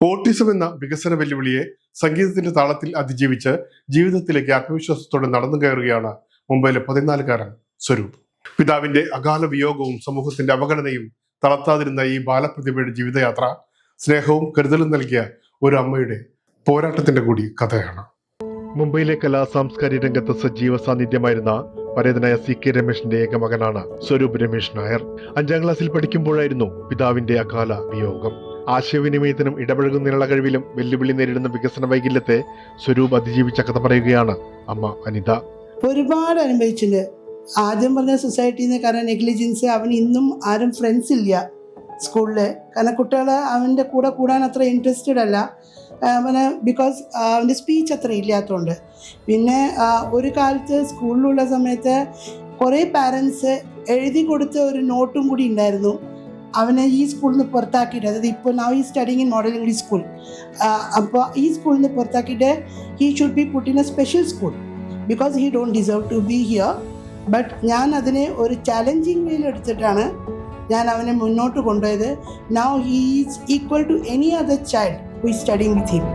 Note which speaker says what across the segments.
Speaker 1: Autism എന്ന വികസന വെല്ലുവിളിയെ സംഗീതത്തിന്റെ താളത്തിൽ അതിജീവിച്ച് ജീവിതത്തിലേക്ക് ആത്മവിശ്വാസത്തോടെ നടന്നു കയറുകയാണ് മുംബൈയിലെ 14-കാരൻ സ്വരൂപ്. പിതാവിന്റെ അകാല വിയോഗവും സമൂഹത്തിന്റെ അവഗണനയും തളർത്താതിരുന്ന ഈ ബാലപ്രതിഭയുടെ ജീവിതയാത്ര സ്നേഹവും കരുതലും നൽകിയ ഒരു അമ്മയുടെ പോരാട്ടത്തിന്റെ കൂടി കഥയാണ്. മുംബൈയിലെ കലാ സാംസ്കാരിക രംഗത്ത് സജീവ സാന്നിധ്യമായിരുന്ന പരേതനായ CK രമേശിന്റെ ഏക മകനാണ് സ്വരൂപ് രമേശ് നായർ. 5ാം ക്ലാസ്സിൽ പഠിക്കുമ്പോഴായിരുന്നു പിതാവിന്റെ അകാല വിയോഗം. ആശയവിനിമയത്തിനും ഇടപഴകുന്നതിനുള്ള കഴിവിലും വെല്ലുവിളി നേരിടുന്ന വികസന വൈകല്യത്തെ സ്വരൂപ് അതിജീവിച്ച കഥ പറയുകയാണ് അമ്മ അനിത.
Speaker 2: ഒരുപാട് അനുഭവിച്ചിട്ടുണ്ട്. ആദ്യം പറഞ്ഞ സൊസൈറ്റിയിൽ നിന്ന് കാരണം നെഗ്ലിജൻസ്, അവന് ഇന്നും ആരും ഫ്രണ്ട്സ് ഇല്ല സ്കൂളിൽ. കാരണം കുട്ടികൾ അവൻ്റെ കൂടെ കൂടാൻ അത്ര ഇൻട്രസ്റ്റഡ് അല്ല, അവന് ബിക്കോസ് അവൻ്റെ സ്പീച്ച് അത്ര ഇല്ലാത്തതുകൊണ്ട്. പിന്നെ ഒരു കാലത്ത് സ്കൂളിലുള്ള സമയത്ത് കുറേ പാരൻസ് എഴുതി കൊടുത്ത ഒരു നോട്ടും കൂടി ഉണ്ടായിരുന്നു, അവനെ ഈ സ്കൂളിൽ നിന്ന് പുറത്താക്കിയിട്ട്, അതായത് ഇപ്പോൾ നൗ ഈ studying in model English school, അപ്പോൾ ഈ സ്കൂളിൽ നിന്ന് പുറത്താക്കിയിട്ട് he should be put in a special school because he don't deserve to be here. But ഞാൻ അതിനെ ഒരു ചാലഞ്ചിങ് വേയിൽ എടുത്തിട്ടാണ് ഞാൻ അവനെ മുന്നോട്ട് കൊണ്ടുപോയത്. Now he is equal to any other child who is studying with him.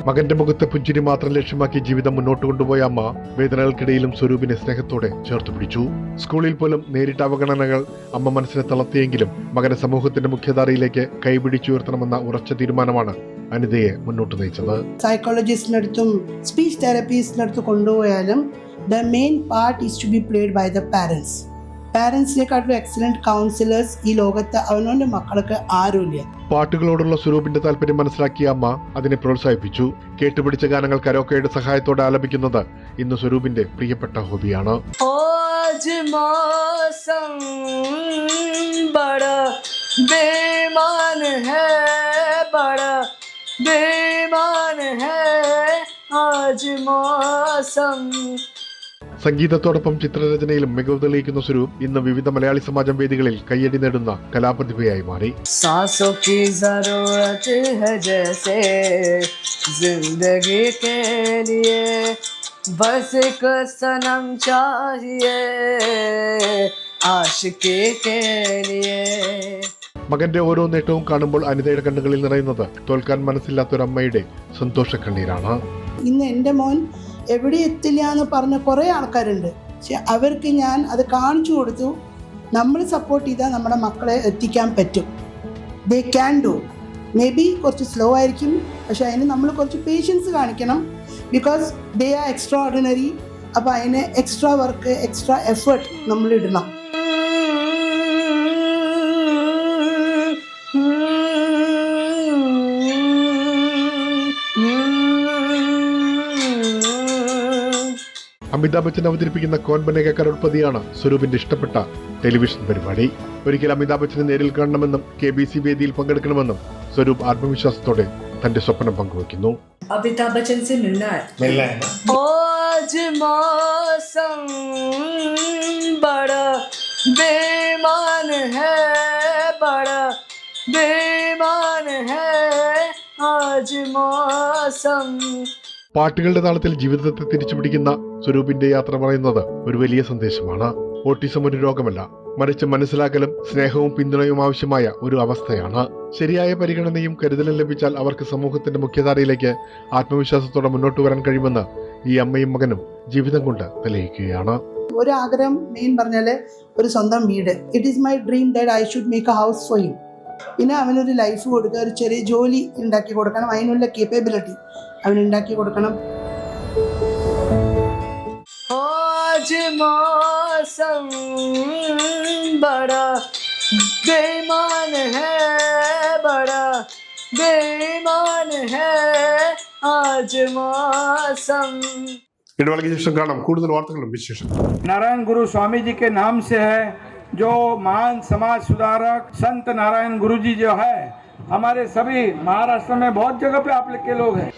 Speaker 1: മകന്റെ മുഖത്തെ പുഞ്ചിരി മാത്രം ലക്ഷ്യമാക്കി ജീവിതം മുന്നോട്ട് കൊണ്ടുപോയ അമ്മ വേദനകൾക്കിടയിലും സ്വരൂപിനെ സ്നേഹത്തോടെ ചേർത്ത് പിടിച്ചു. സ്കൂളിൽ പോലും നേരിട്ട അവഗണനകൾ അമ്മ മനസ്സിനെ തളർത്തിയെങ്കിലും മകനെ സമൂഹത്തിന്റെ മുഖ്യധാരയിലേക്ക് കൈപിടിച്ചുയർത്തണമെന്ന ഉറച്ച തീരുമാനമാണ് അനിതയെ മുന്നോട്ട് നയിച്ചത്.
Speaker 2: സൈക്കോളജിസ്റ്റിന്റെ അടുത്തും സ്പീച്ച് തെറാപ്പിസ്റ്റിന്റെ അടുത്ത് കൊണ്ടുപോയാലും the main part is to be played by the parents. പാരൻസിനെക്കാട്ടും എക്സലന്റ് കൗൺസിലേഴ്സ് ഈ ലോകത്ത് അവനവന്റെ മക്കൾക്ക് ആരുമില്ല.
Speaker 1: പാട്ടുകളോടുള്ള സ്വരൂപിന്റെ താല്പര്യം മനസ്സിലാക്കിയ അമ്മ അതിനെ പ്രോത്സാഹിപ്പിച്ചു. കേട്ടുപിടിച്ച ഗാനങ്ങൾ കരോക്കയുടെ സഹായത്തോടെ ആലപിക്കുന്നത് ഇന്ന് സ്വരൂപിന്റെ പ്രിയപ്പെട്ട ഹോബിയാണ്. സംഗീതത്തോടൊപ്പം ചിത്രരചനയിലും മികവ് തെളിയിക്കുന്ന സ്വരൂപ് ഇന്ന് വിവിധ മലയാളി സമാജം വേദികളിൽ കയ്യടി നേടുന്ന കലാപ്രതിഭയായി മാറി. മകന്റെ ഓരോ നേട്ടവും കാണുമ്പോൾ അനിതയുടെ കണ്ണുകളിൽ നിറയുന്നത് തോൽക്കാൻ മനസ്സില്ലാത്തൊരമ്മയുടെ സന്തോഷ കണ്ണീരാണ്.
Speaker 2: ഇന്ന് എൻ്റെ മോൻ എവിടെ എത്തില്ല എന്ന് പറഞ്ഞ കുറേ ആൾക്കാരുണ്ട്. പക്ഷെ അവർക്ക് ഞാൻ അത് കാണിച്ചു കൊടുത്തു. നമ്മൾ സപ്പോർട്ട് ചെയ്താൽ നമ്മുടെ മക്കളെ എത്തിക്കാൻ പറ്റും. They can do. May be കുറച്ച് സ്ലോ ആയിരിക്കും, പക്ഷെ അതിന് നമ്മൾ കുറച്ച് പേഷ്യൻസ് കാണിക്കണം. Because they are extra ordinary. അപ്പോൾ അതിന് എക്സ്ട്രാ വർക്ക്, എക്സ്ട്രാ എഫേർട്ട് നമ്മൾ ഇടണം. അമിതാഭ് ബച്ചൻ അവതരിപ്പിക്കുന്ന കോൻ ബനേഗ കരോഡ്പതിയാണ് സ്വരൂപിന്റെ ഇഷ്ടപ്പെട്ട ടെലിവിഷൻ പരിപാടി. ഒരിക്കൽ അമിതാഭ് ബച്ചനെ നേരിൽ കാണണമെന്നും KBC വേദിയിൽ പങ്കെടുക്കണമെന്നും സ്വരൂപ് ആത്മവിശ്വാസത്തോടെ തന്റെ സ്വപ്നം പങ്കുവയ്ക്കുന്നു.
Speaker 3: अमिताभ बच्चन से मिलना है आज मौसम बड़ा बेईमान है, बड़ा बेईमान है आज मौसम.
Speaker 1: പാട്ടുകളുടെ താളത്തിൽ ജീവിതത്തെ തിരിച്ചുപിടിക്കുന്ന സ്വരൂപിന്റെ യാത്ര പറയുന്നത് ഒരു വലിയ സന്ദേശമാണ്. ഓട്ടിസം ഒരു രോഗമല്ല, മറിച്ച് മനസ്സിലാക്കലും സ്നേഹവും പിന്തുണയും ആവശ്യമായ ഒരു അവസ്ഥയാണ്. ശരിയായ പരിഗണനയും കരുതലും ലഭിച്ചാൽ അവർക്ക് സമൂഹത്തിന്റെ മുഖ്യധാരയിലേക്ക് ആത്മവിശ്വാസത്തോടെ മുന്നോട്ട് വരാൻ കഴിയുമെന്ന് ഈ അമ്മയും മകനും ജീവിതം കൊണ്ട് തെളിയിക്കുകയാണ്.
Speaker 2: ഒരു ആഗ്രഹം മെയിൻ പറഞ്ഞാൽ ഒരു സ്വന്തം വീട്. It is my dream that I should make A house for him. പിന്നെ അവനൊരു ലൈഫ് കൊടുക്കുക, ഒരു ചെറിയ ജോലി ഉണ്ടാക്കി കൊടുക്കണം, അതിനുള്ള കേപ്പബിലിറ്റി അവനുണ്ടാക്കി കൊടുക്കണം.
Speaker 3: आज मौसम बड़ा बेईमान है, बड़ा बेईमान है आज मौसम.
Speaker 1: ഇടവേളയ്ക്ക് ശേഷം കാണാം കൂടുതൽ വാർത്തകളും വിശേഷം.
Speaker 4: नारायण गुरु स्वामी जी के नाम से है, जो महान समाज सुधारक संत नारायण गुरु जी जो है, हमारे सभी महाराष्ट्र में बहुत जगह पे आप के लोग हैं.